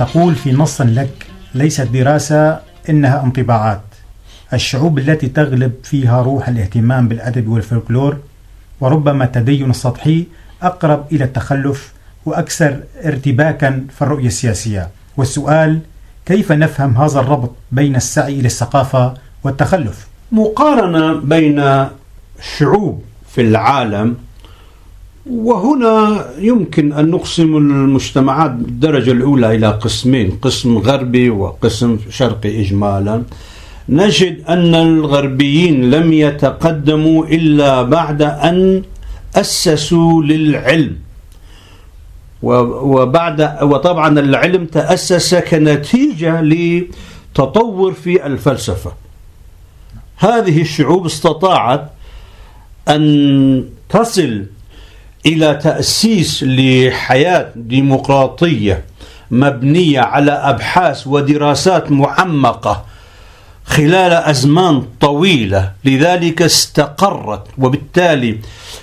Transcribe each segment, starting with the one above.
تقول في نص لك: ليست دراسة إنها انطباعات. الشعوب التي تغلب فيها روح الاهتمام بالأدب والفولكلور وربما التدين السطحي أقرب إلى التخلف وأكثر ارتباكا في الرؤية السياسية. والسؤال: كيف نفهم هذا الربط بين السعي إلى الثقافة والتخلف؟ مقارنة بين شعوب في العالم، وهنا يمكن أن نقسم المجتمعات بالدرجة الأولى إلى قسمين: قسم غربي وقسم شرقي. إجمالا نجد أن الغربيين لم يتقدموا إلا بعد أن أسسوا للعلم، وطبعا العلم تأسس كنتيجة لتطور في الفلسفة. هذه الشعوب استطاعت أن تصل إلى تأسيس لحياة ديمقراطية مبنية على أبحاث ودراسات معمقة خلال أزمان طويلة، لذلك استقرت وبالتالي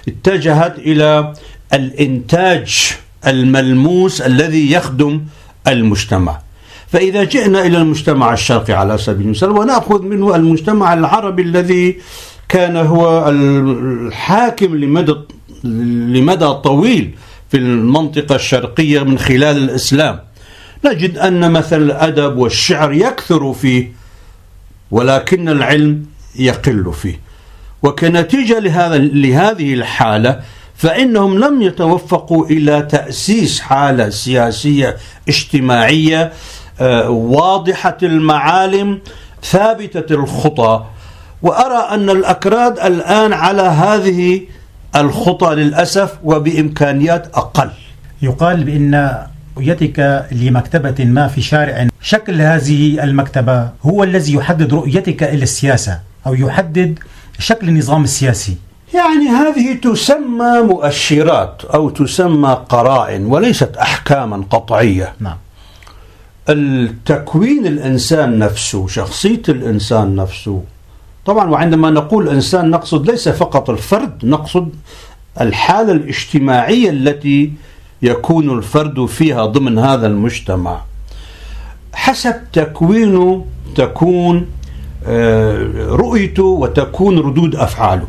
اتجهت إلى الإنتاج الملموس الذي يخدم المجتمع. فإذا جئنا إلى المجتمع الشرقي على سبيل المثال ونأخذ منه المجتمع العربي الذي كان هو الحاكم لمدى طويل في المنطقة الشرقية من خلال الإسلام، نجد أن مثل الأدب والشعر يكثر فيه ولكن العلم يقل فيه. وكنتيجة لهذه الحالة فإنهم لم يتوفقوا إلى تأسيس حالة سياسية اجتماعية واضحة المعالم ثابتة الخطى. وأرى أن الأكراد الآن على هذه الخطى للأسف وبإمكانيات أقل. يقال بأن رؤيتك لمكتبة ما في شارع، شكل هذه المكتبة هو الذي يحدد رؤيتك إلى السياسة أو يحدد شكل النظام السياسي. يعني هذه تسمى مؤشرات أو تسمى قرائن وليست أحكاما قطعية. نعم. التكوين الإنسان نفسه، شخصية الإنسان نفسه، طبعا وعندما نقول إنسان نقصد ليس فقط الفرد، نقصد الحالة الاجتماعية التي يكون الفرد فيها ضمن هذا المجتمع. حسب تكوينه تكون رؤيته وتكون ردود أفعاله.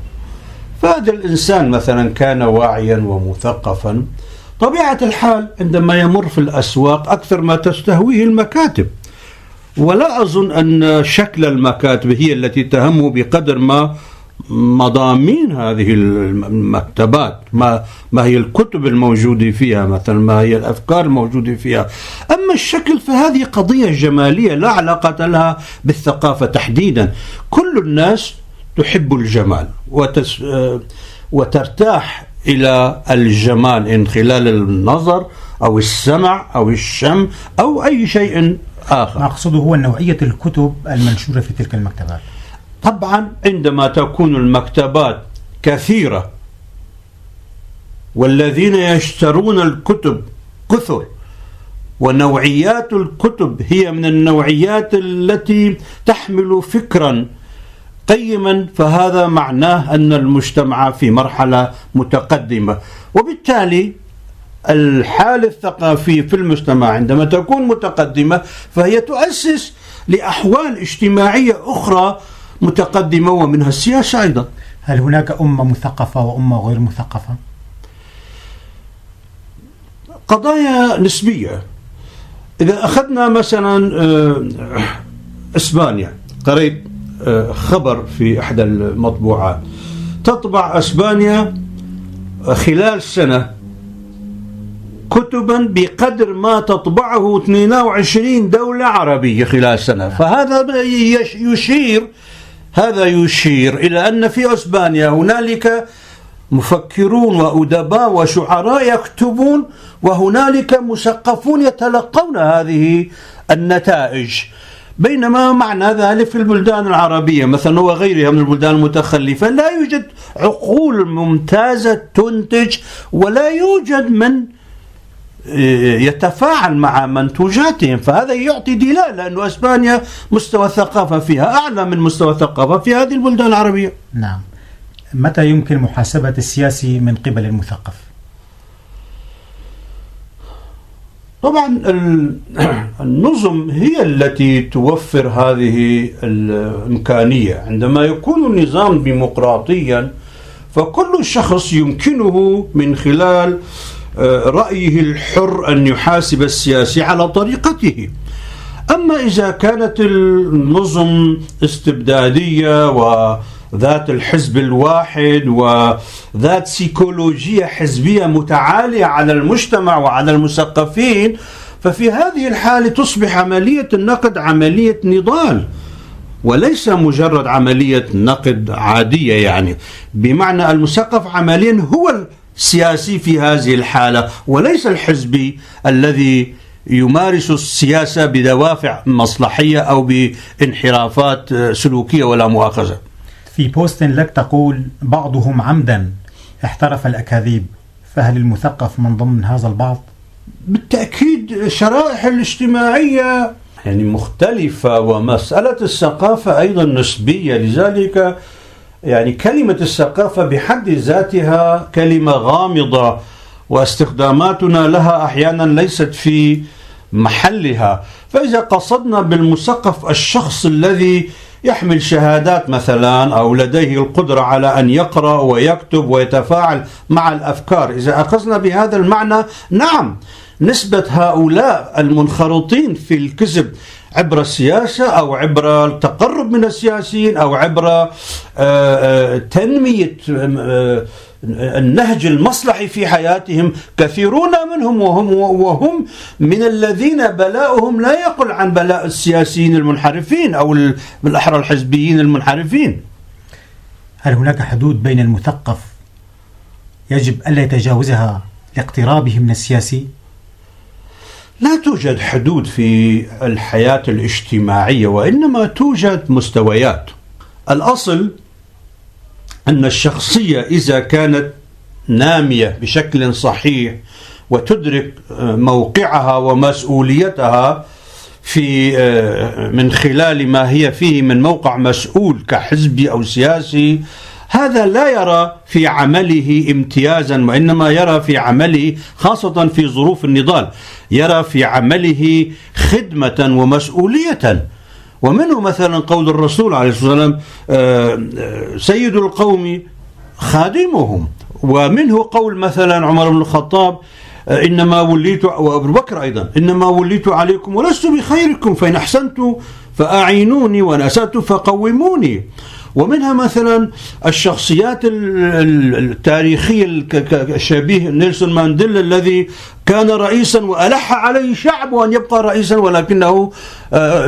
فهذا الإنسان مثلا كان واعيا ومثقفا، طبيعة الحال عندما يمر في الأسواق أكثر ما تستهويه المكاتب، ولا أظن أن شكل المكاتب هي التي تهمه بقدر ما مضامين هذه المكتبات، ما هي الكتب الموجودة فيها، مثلا ما هي الأفكار الموجودة فيها. أما الشكل فهذه قضية جمالية لا علاقة لها بالثقافة تحديدا. كل الناس تحب الجمال وترتاح إلى الجمال من خلال النظر أو السمع أو الشم أو أي شيء آخر. ما أقصده هو نوعية الكتب المنشورة في تلك المكتبات. طبعا عندما تكون المكتبات كثيرة والذين يشترون الكتب كثر ونوعيات الكتب هي من النوعيات التي تحمل فكرا قيما، فهذا معناه أن المجتمع في مرحلة متقدمة. وبالتالي الحالة الثقافية في المجتمع عندما تكون متقدمة فهي تؤسس لأحوال اجتماعية أخرى متقدمة ومنها السياسة أيضا. هل هناك أمة مثقفة وأمة غير مثقفة؟ قضايا نسبية. إذا أخذنا مثلا إسبانيا، قريت خبر في إحدى المطبوعات، تطبع إسبانيا خلال سنة كتبا بقدر ما تطبعه 22 دولة عربية خلال سنة. فهذا يشير إلى أن في إسبانيا هنالك مفكرون وأدباء وشعراء يكتبون، وهنالك مثقفون يتلقون هذه النتائج. بينما معنى ذلك في البلدان العربية مثلا وغيرها من البلدان المتخلفة لا يوجد عقول ممتازة تنتج، ولا يوجد من يتفاعل مع منتوجاتهم. فهذا يعطي دلالة أن إسبانيا مستوى الثقافة فيها أعلى من مستوى الثقافة في هذه البلدان العربية. نعم. متى يمكن محاسبة السياسي من قبل المثقف؟ طبعا النظم هي التي توفر هذه الإمكانية. عندما يكون النظام ديمقراطيا فكل شخص يمكنه من خلال رأيه الحر أن يحاسب السياسي على طريقته. أما إذا كانت النظم استبدادية وذات الحزب الواحد وذات سيكولوجية حزبية متعالية على المجتمع وعلى المثقفين، ففي هذه الحالة تصبح عملية النقد عملية نضال وليس مجرد عملية نقد عادية، يعني بمعنى المثقف عمليا هو السياسي في هذه الحالة وليس الحزبي الذي يمارس السياسة بدوافع مصلحية أو بانحرافات سلوكية ولا مؤاخذة. في بوست لك تقول بعضهم عمدا احترف الأكاذيب، فهل المثقف من ضمن هذا البعض؟ بالتأكيد شرائح الاجتماعية يعني مختلفة، ومسألة الثقافة أيضا نسبية، لذلك يعني كلمة الثقافة بحد ذاتها كلمة غامضة واستخداماتنا لها أحيانا ليست في محلها. فإذا قصدنا بالمثقف الشخص الذي يحمل شهادات مثلا أو لديه القدرة على أن يقرأ ويكتب ويتفاعل مع الأفكار، إذا أخذنا بهذا المعنى، نعم نسبة هؤلاء المنخرطين في الكذب عبر السياسة أو عبر التقرب من السياسيين أو عبر تنمية النهج المصلحي في حياتهم كثيرون منهم، وهم من الذين بلاؤهم لا يقل عن بلاء السياسيين المنحرفين أو بالأحرى الحزبيين المنحرفين. هل هناك حدود بين المثقف يجب ألا يتجاوزها لاقترابه من السياسي؟ لا توجد حدود في الحياة الاجتماعية، وإنما توجد مستويات. الأصل أن الشخصية إذا كانت نامية بشكل صحيح وتدرك موقعها ومسؤوليتها في من خلال ما هي فيه من موقع مسؤول كحزبي أو سياسي، هذا لا يرى في عمله امتيازا، وإنما يرى في عمله خاصة في ظروف النضال يرى في عمله خدمة ومسؤولية. ومنه مثلا قول الرسول عليه الصلاة والسلام سيد القوم خادمهم، ومنه قول مثلا عمر بن الخطاب إنما وليت، وأبو بكر أيضا، إنما وليت عليكم ولست بخيركم فإن أحسنت فأعينوني وإن أسأت فقوموني. ومنها مثلا الشخصيات التاريخية الشبيه نيلسون مانديلا الذي كان رئيسا وألح عليه شعبه أن يبقى رئيسا، ولكنه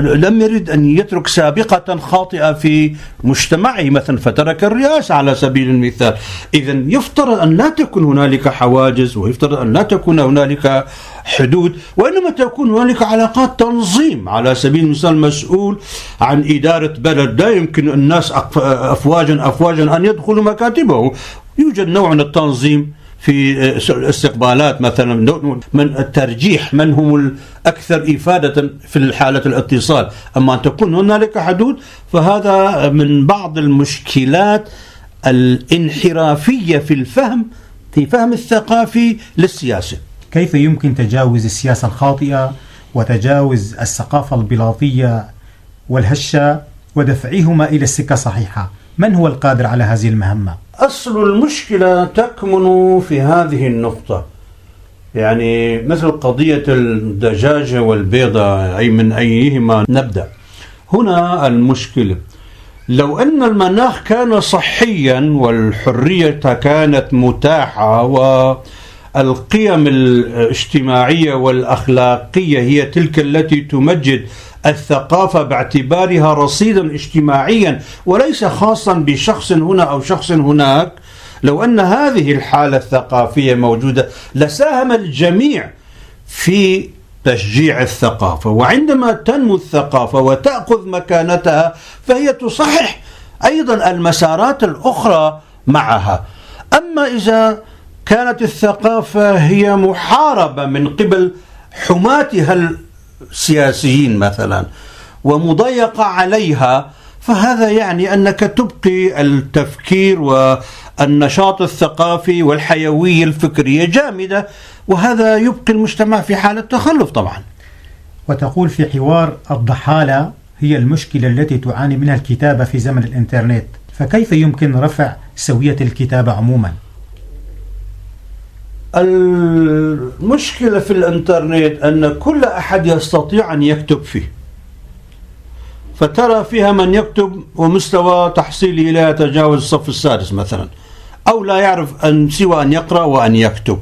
لم يرد أن يترك سابقة خاطئة في مجتمعه مثلا فترك الرئاسة على سبيل المثال. إذن يفترض أن لا تكون هنالك حواجز، ويفترض أن لا تكون هنالك حدود، وإنما تكون هنالك علاقات تنظيم. على سبيل المثال مسؤول عن إدارة بلد لا يمكن الناس أفواجا أن يدخلوا مكاتبه، يوجد نوع من التنظيم في الاستقبالات مثلا، من الترجيح من هم الأكثر إفادة في حالة الاتصال. أما أن تكون هنالك حدود فهذا من بعض المشكلات الانحرافية في فهم الثقافي للسياسة. كيف يمكن تجاوز السياسة الخاطئة وتجاوز الثقافة البلاطية والهشة ودفعهما إلى السكة الصحيحة؟ من هو القادر على هذه المهمة؟ أصل المشكلة تكمن في هذه النقطة، يعني مثل قضية الدجاجة والبيضة، أي من أيهما نبدأ. هنا المشكلة لو أن المناخ كان صحيا والحرية كانت متاحة والقيم الاجتماعية والأخلاقية هي تلك التي تمجد الثقافة باعتبارها رصيدا اجتماعيا وليس خاصا بشخص هنا أو شخص هناك، لو أن هذه الحالة الثقافية موجودة لساهم الجميع في تشجيع الثقافة. وعندما تنمو الثقافة وتأخذ مكانتها فهي تصحح أيضا المسارات الأخرى معها. أما إذا كانت الثقافة هي محاربة من قبل حماتها السياسيين مثلا ومضيقة عليها، فهذا يعني أنك تبقي التفكير والنشاط الثقافي والحيوية الفكرية جامدة، وهذا يبقي المجتمع في حالة تخلف طبعا. وتقول في حوار: الضحالة هي المشكلة التي تعاني منها الكتابة في زمن الإنترنت، فكيف يمكن رفع سوية الكتابة عموما؟ المشكلة في الإنترنت أن كل أحد يستطيع أن يكتب فيه، فترى فيها من يكتب ومستوى تحصيله لا يتجاوز الصف السادس مثلا، أو لا يعرف سوى أن يقرأ وأن يكتب.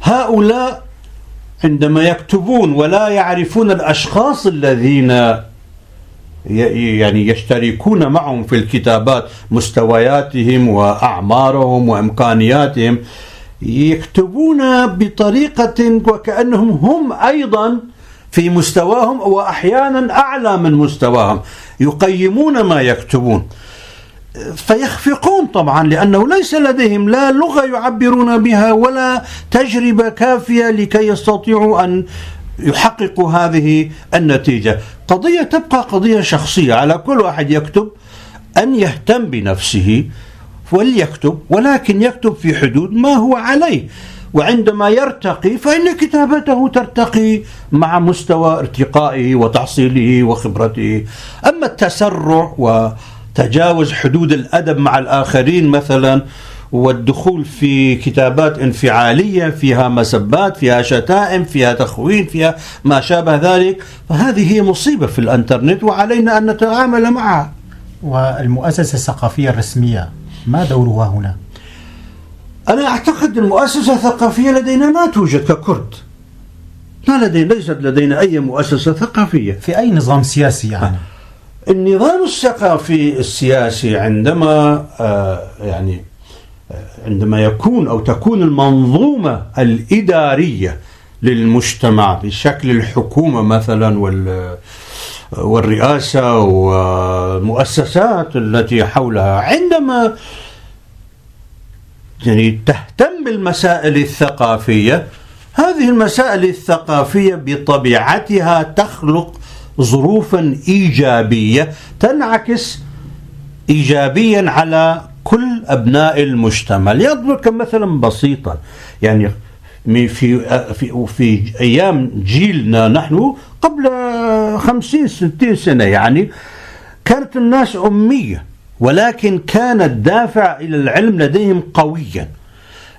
هؤلاء عندما يكتبون ولا يعرفون الأشخاص الذين يعني يشتركون معهم في الكتابات، مستوياتهم وأعمارهم وإمكانياتهم، يكتبون بطريقة وكأنهم هم أيضا في مستواهم وأحيانا أعلى من مستواهم، يقيمون ما يكتبون فيخفقون طبعا، لأنه ليس لديهم لا لغة يعبرون بها ولا تجربة كافية لكي يستطيعوا أن يحققوا هذه النتيجة. قضية تبقى قضية شخصية، على كل واحد يكتب أن يهتم بنفسه وليكتب، ولكن يكتب في حدود ما هو عليه، وعندما يرتقي فإن كتابته ترتقي مع مستوى ارتقائه وتحصيله وخبرته. أما التسرع وتجاوز حدود الأدب مع الآخرين مثلا، والدخول في كتابات انفعالية فيها مسبات، فيها شتائم، فيها تخوين، فيها ما شابه ذلك، فهذه هي مصيبة في الإنترنت وعلينا أن نتعامل معها. والمؤسسة الثقافية الرسمية ما دورها هنا؟ أنا أعتقد المؤسسة الثقافية لدينا ما توجد ككرد، ليست لدينا أي مؤسسة ثقافية. في أي نظام سياسي يعني؟ النظام الثقافي السياسي عندما عندما يكون أو تكون المنظومة الإدارية للمجتمع بشكل الحكومة مثلا والرئاسة والمؤسسات التي حولها، عندما يعني تهتم بالمسائل الثقافية، هذه المسائل الثقافية بطبيعتها تخلق ظروفا إيجابية تنعكس إيجابيا على كل أبناء المجتمع. لأضرب مثلا بسيطا، يعني في أيام جيلنا نحن قبل 50-60 سنة يعني كانت الناس أمية، ولكن كان الدافع إلى العلم لديهم قويا،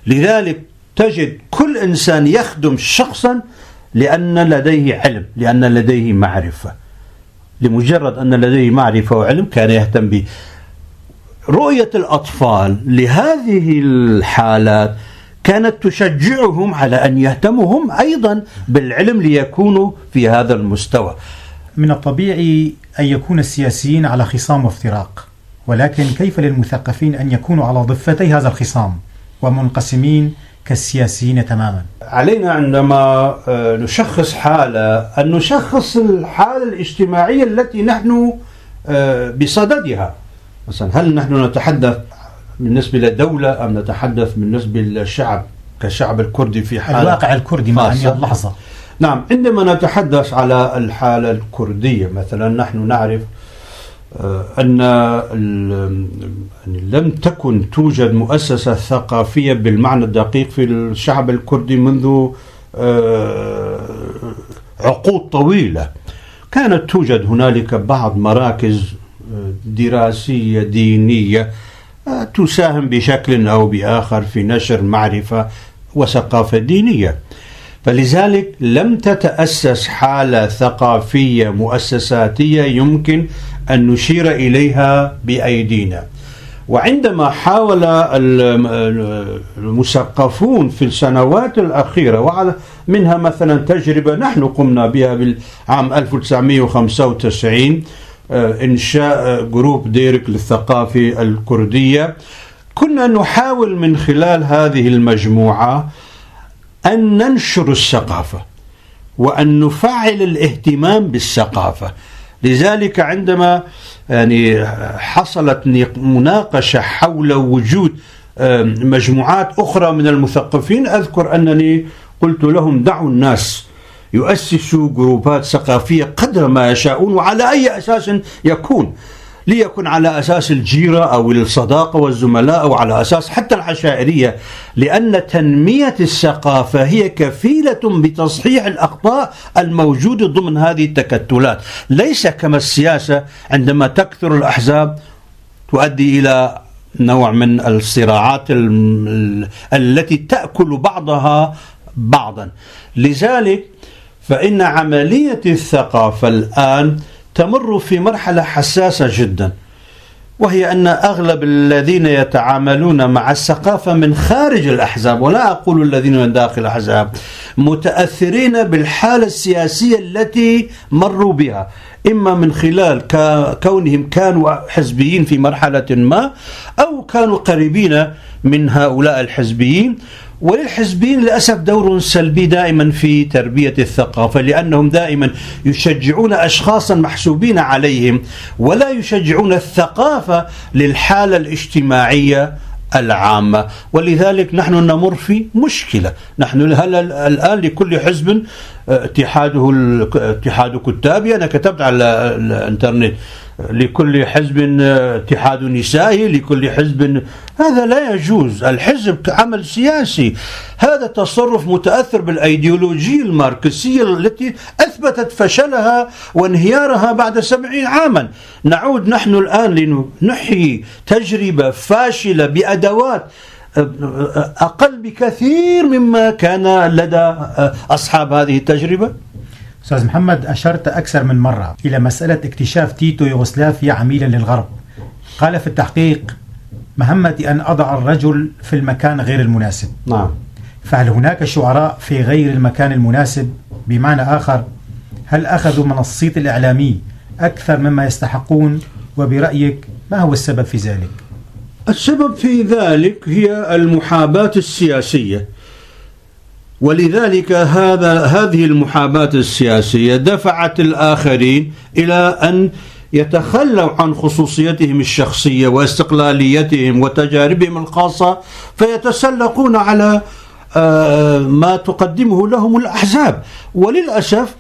لذلك تجد كل إنسان يخدم شخصا لأن لديه علم، لأن لديه معرفة، لمجرد أن لديه معرفة وعلم كان يهتم به. رؤية الأطفال لهذه الحالات كانت تشجعهم على أن يهتموا هم أيضا بالعلم ليكونوا في هذا المستوى. من الطبيعي أن يكون السياسيين على خصام وافتراق، ولكن كيف للمثقفين أن يكونوا على ضفتي هذا الخصام ومنقسمين كالسياسيين تماما؟ علينا عندما نشخص حالة أن نشخص الحالة الاجتماعية التي نحن بصددها. مثلا هل نحن نتحدث بالنسبة للدولة أم نتحدث بالنسبة للشعب كالشعب الكردي في حالة الواقع الكردي مع اللحظة؟ نعم، عندما نتحدث على الحالة الكردية مثلا نحن نعرف أن لم تكن توجد مؤسسة ثقافية بالمعنى الدقيق في الشعب الكردي منذ عقود طويلة. كانت توجد هنالك بعض مراكز دراسية دينية تساهم بشكل أو بآخر في نشر معرفة وثقافة دينية، فلذلك لم تتأسس حالة ثقافية مؤسساتية يمكن أن نشير إليها بأيدينا. وعندما حاول المثقفون في السنوات الأخيرة، وعلى منها مثلا تجربة نحن قمنا بها بالعام 1995 إنشاء جروب ديرك للثقافة الكردية، كنا نحاول من خلال هذه المجموعة أن ننشر الثقافة وأن نفعل الاهتمام بالثقافة. لذلك عندما يعني حصلت مناقشة حول وجود مجموعات أخرى من المثقفين، أذكر أنني قلت لهم دعوا الناس يؤسسوا جروبات ثقافية قدر ما يشاءون وعلى أي أساس يكون، ليكن على أساس الجيرة أو الصداقة والزملاء أو على أساس حتى العشائرية، لأن تنمية الثقافة هي كفيلة بتصحيح الأخطاء الموجودة ضمن هذه التكتلات. ليس كما السياسة عندما تكثر الأحزاب تؤدي إلى نوع من الصراعات التي تأكل بعضها بعضا. لذلك فإن عملية الثقافة الآن تمر في مرحلة حساسة جدا، وهي أن أغلب الذين يتعاملون مع الثقافة من خارج الأحزاب، ولا أقول الذين من داخل الأحزاب، متأثرين بالحالة السياسية التي مروا بها، إما من خلال كونهم كانوا حزبيين في مرحلة ما، أو كانوا قريبين من هؤلاء الحزبيين. وللحزبين للأسف دور سلبي دائما في تربية الثقافة، لأنهم دائما يشجعون أشخاصا محسوبين عليهم، ولا يشجعون الثقافة للحالة الاجتماعية العامة. ولذلك نحن نمر في مشكلة. نحن الآن لكل حزب اتحاد كتابي، أنا كتبت على الانترنت، لكل حزب اتحاد نسائي، لكل حزب. هذا لا يجوز. الحزب كعمل سياسي، هذا تصرف متأثر بالأيديولوجية الماركسية التي أثبتت فشلها وانهيارها بعد 70 عاما. نعود نحن الآن لنحيي تجربة فاشلة بأدوات أقل بكثير مما كان لدى أصحاب هذه التجربة. أستاذ محمد، أشرت أكثر من مرة إلى مسألة اكتشاف تيتو يوغوسلافيا عميلا للغرب. قال في التحقيق: مهمتي أن أضع الرجل في المكان غير المناسب. نعم. فهل هناك شعراء في غير المكان المناسب؟ بمعنى آخر، هل أخذوا من الصيت الإعلامي أكثر مما يستحقون؟ وبرأيك ما هو السبب في ذلك؟ السبب في ذلك هي المحاباة السياسية، ولذلك هذه المحاباة السياسية دفعت الآخرين إلى أن يتخلوا عن خصوصيتهم الشخصية واستقلاليتهم وتجاربهم الخاصة، فيتسلقون على ما تقدمه لهم الأحزاب. وللأسف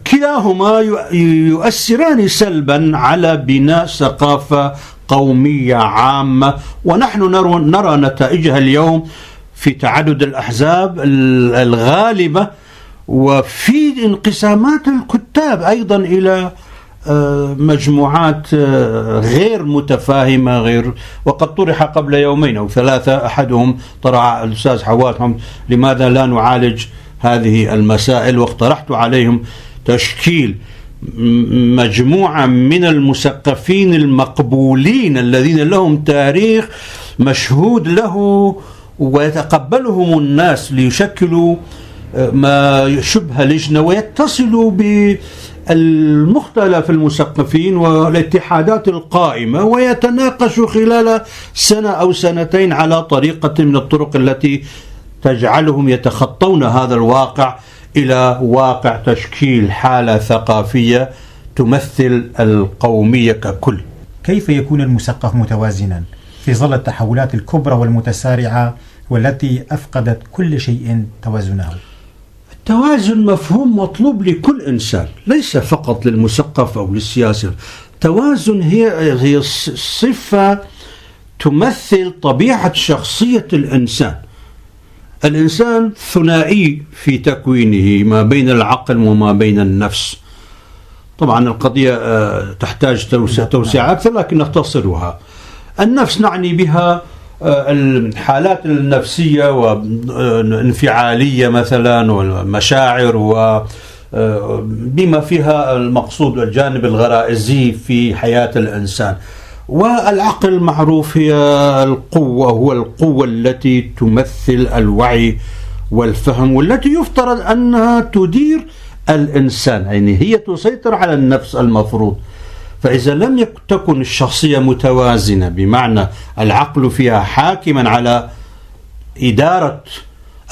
كلاهما يؤثران سلبا على بناء ثقافة قومية عامة، ونحن نرى نتائجها اليوم في تعدد الأحزاب الغالبة، وفي انقسامات الكتاب أيضا إلى مجموعات غير متفاهمة. وقد طرح قبل يومين أو 3، أحدهم طرح الأستاذ حواس لماذا لا نعالج هذه المسائل، واقترحت عليهم تشكيل مجموعة من المثقفين المقبولين الذين لهم تاريخ مشهود له ويتقبلهم الناس، ليشكلوا ما شبه لجنة ويتصلوا بالمختلف المثقفين والاتحادات القائمة، ويتناقشوا خلال سنة أو سنتين على طريقة من الطرق التي تجعلهم يتخطون هذا الواقع إلى واقع تشكيل حالة ثقافية تمثل القومية ككل. كيف يكون المثقف متوازنا في ظل التحولات الكبرى والمتسارعة والتي أفقدت كل شيء توازنه؟ التوازن مفهوم مطلوب لكل إنسان، ليس فقط للمثقف أو للسياسي. التوازن هي صفة تمثل طبيعة شخصية الإنسان. الإنسان ثنائي في تكوينه ما بين العقل وما بين النفس. طبعا القضية تحتاج توسعة أكثر، لكن نختصرها. النفس نعني بها الحالات النفسية والانفعالية مثلا، والمشاعر، وبما فيها المقصود الجانب الغرائزي في حياة الإنسان. والعقل معروف هي القوة، هو القوة التي تمثل الوعي والفهم، والتي يفترض أنها تدير الإنسان، يعني هي تسيطر على النفس المفروض. فإذا لم تكن الشخصية متوازنة، بمعنى العقل فيها حاكما على إدارة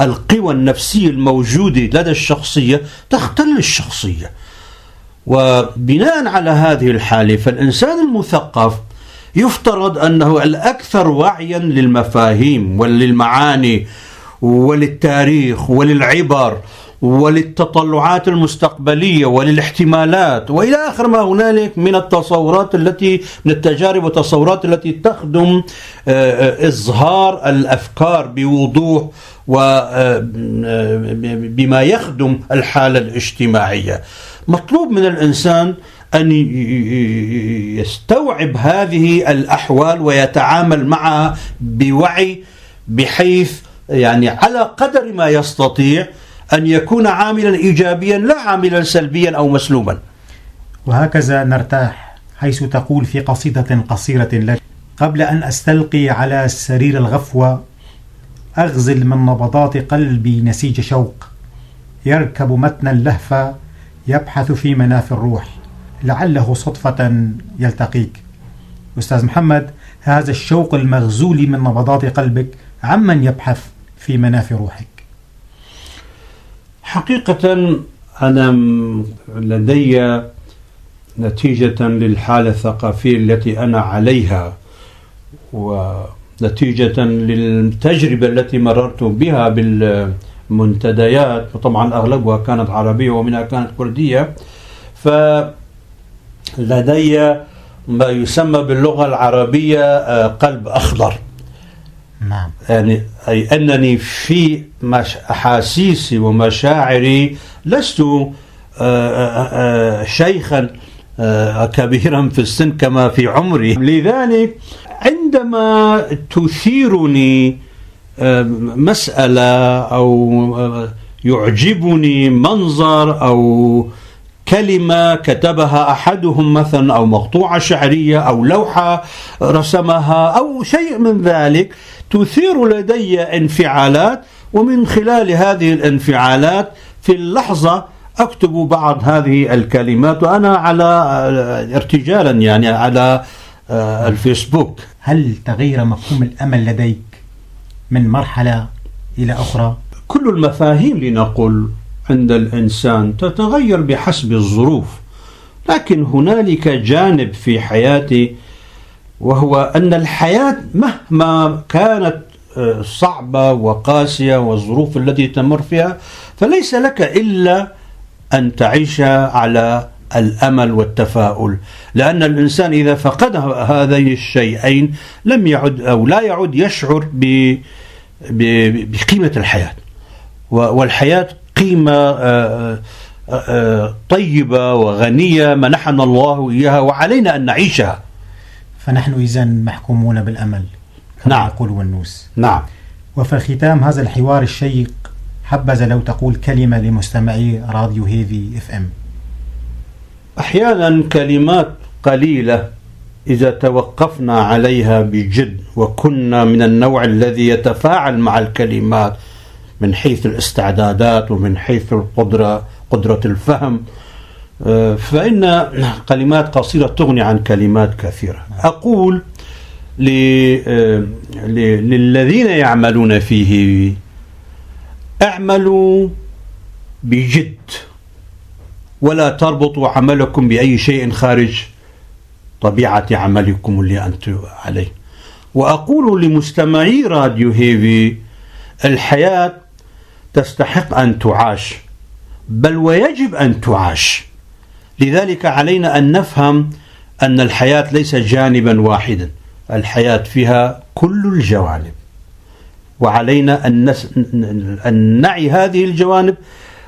القوى النفسية الموجودة لدى الشخصية، تختل الشخصية. وبناء على هذه الحالة فالإنسان المثقف يفترض أنه الأكثر وعيا للمفاهيم وللمعاني وللتاريخ وللعبر وللتطلعات المستقبلية وللاحتمالات وإلى آخر ما هنالك من التصورات من التجارب والتصورات التي تخدم إظهار الأفكار بوضوح وبما يخدم الحالة الاجتماعية. مطلوب من الإنسان أن يستوعب هذه الأحوال ويتعامل معها بوعي، بحيث يعني على قدر ما يستطيع أن يكون عاملا إيجابيا لا عاملا سلبيا أو مسلوبا. وهكذا نرتاح حيث تقول في قصيدة قصيرة لك: قبل أن أستلقي على سرير الغفوة أغزل من نبضات قلبي نسيج شوق، يركب متن اللهفة يبحث في مناف الروح، لعله صدفة يلتقيك. أستاذ محمد، هذا الشوق المغزول من نبضات قلبك عمن يبحث في مناف روحك؟ حقيقة أنا لدي نتيجة للحالة الثقافية التي أنا عليها ونتيجة للتجربة التي مررت بها بالمنتديات، وطبعا أغلبها كانت عربية ومنها كانت كردية، فلدي ما يسمى باللغة العربية قلب أخضر. نعم. يعني أي أنني في أحاسيسي ومشاعري لست شيخا كبيرا في السن كما في عمري، لذلك عندما تثيرني مسألة أو يعجبني منظر أو كلمة كتبها أحدهم مثلا، أو مقطوعة شعرية أو لوحة رسمها أو شيء من ذلك، تثير لدي انفعالات، ومن خلال هذه الانفعالات في اللحظة أكتب بعض هذه الكلمات وأنا على ارتجالا يعني على الفيسبوك. هل تغير مفهوم الأمل لديك من مرحلة إلى أخرى؟ كل المفاهيم لنقول عند الإنسان تتغير بحسب الظروف، لكن هنالك جانب في حياتي وهو أن الحياة مهما كانت صعبة وقاسية والظروف التي تمر فيها، فليس لك إلا أن تعيش على الأمل والتفاؤل، لأن الإنسان إذا فقد هذين الشيئين لم يعد أو لا يعد يشعر بقيمة الحياة، والحياة قيمة طيبة وغنية منحنا الله إياها وعلينا أن نعيشها. فنحن إذن محكومون بالأمل كما نعم. يقول ونوس. نعم. وفي ختام هذا الحوار الشيق، حبذا لو تقول كلمة لمستمعي راديو هيفي FM. أحيانا كلمات قليلة إذا توقفنا عليها بجد وكنا من النوع الذي يتفاعل مع الكلمات من حيث الاستعدادات ومن حيث قدرة الفهم، فإن كلمات قصيرة تغني عن كلمات كثيرة. أقول للذين يعملون فيه: اعملوا بجد ولا تربطوا عملكم بأي شيء خارج طبيعة عملكم اللي أنتم عليه. وأقول لمستمعي راديو هيفي: الحياة تستحق أن تعاش، بل ويجب أن تعاش. لذلك علينا أن نفهم أن الحياة ليست جانبا واحدا، الحياة فيها كل الجوانب، وعلينا أن نعي هذه الجوانب،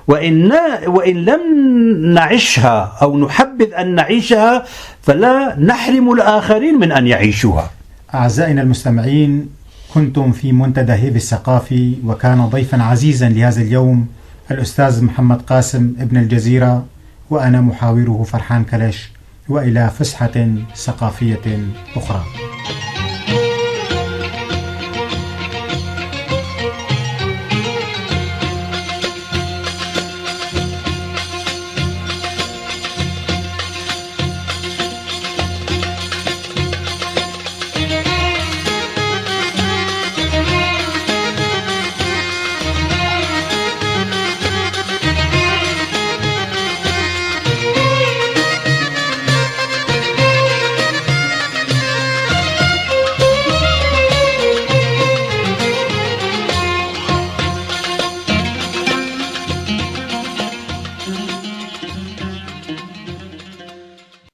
وإن لم نعيشها أو نحبذ أن نعيشها فلا نحرم الآخرين من أن يعيشوها. أعزائنا المستمعين، كنتم في منتدى هيفي الثقافي، وكان ضيفا عزيزا لهذا اليوم الأستاذ محمد قاسم ابن الجزيرة، وأنا محاوره فرحان كلش، وإلى فسحة ثقافية أخرى.